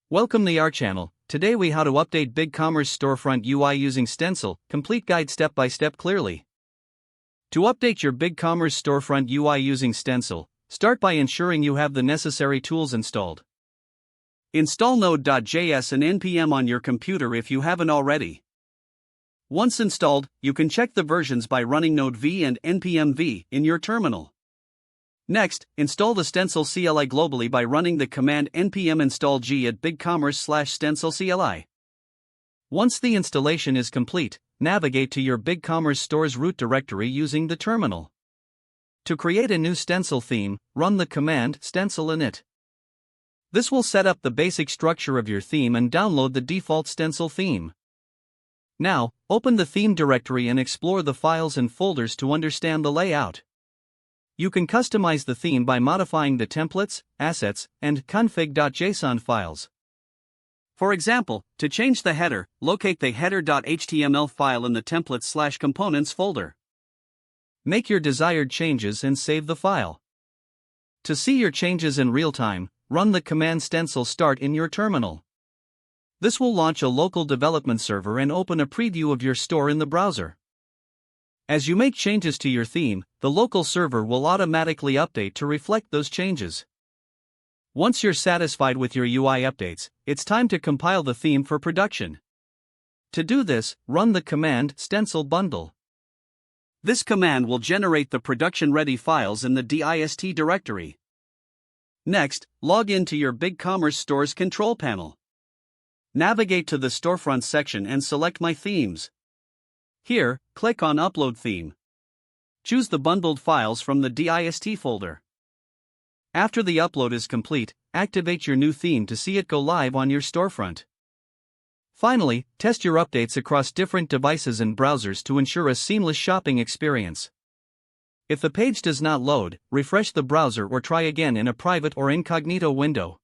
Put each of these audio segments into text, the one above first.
Welcome to our channel. Today we how to update BigCommerce storefront UI using Stencil, complete guide step by step clearly. To update your BigCommerce storefront UI using Stencil, start by ensuring you have the necessary tools installed. Install Node.js and npm on your computer if you haven't already. Once installed, you can check the versions by running node v and npm v in your terminal. Next, install the Stencil CLI globally by running the command npm install g at BigCommerce/Stencil CLI. Once the installation is complete, navigate to your BigCommerce store's root directory using the terminal. To create a new Stencil theme, run the command stencil init. This will set up the basic structure of your theme and download the default Stencil theme. Now, open the theme directory and explore the files and folders to understand the layout. You can customize the theme by modifying the templates, assets, and config.json files. For example, to change the header, locate the header.html file in the templates/components folder. Make your desired changes and save the file. To see your changes in real time, run the command stencil start in your terminal. This will launch a local development server and open a preview of your store in the browser. As you make changes to your theme, the local server will automatically update to reflect those changes. Once you're satisfied with your UI updates, it's time to compile the theme for production. To do this, run the command stencil bundle. This command will generate the production-ready files in the dist directory. Next, log into your BigCommerce store's control panel. Navigate to the storefront section and select My Themes. Here, click on Upload Theme. Choose the bundled files from the dist folder. After the upload is complete, activate your new theme to see it go live on your storefront. Finally, test your updates across different devices and browsers to ensure a seamless shopping experience. If the page does not load, refresh the browser or try again in a private or incognito window.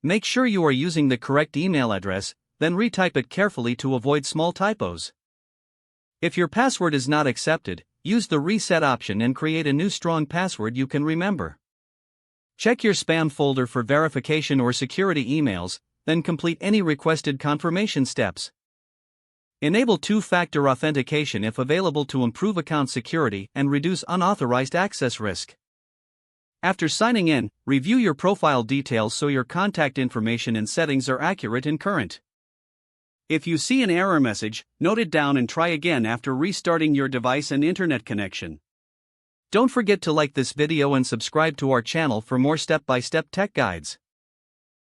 Make sure you are using the correct email address, then retype it carefully to avoid small typos. If your password is not accepted, use the reset option and create a new strong password you can remember. Check your spam folder for verification or security emails, then complete any requested confirmation steps. Enable two-factor authentication if available to improve account security and reduce unauthorized access risk. After signing in, review your profile details so your contact information and settings are accurate and current. If you see an error message, note it down and try again after restarting your device and internet connection. Don't forget to like this video and subscribe to our channel for more step-by-step tech guides.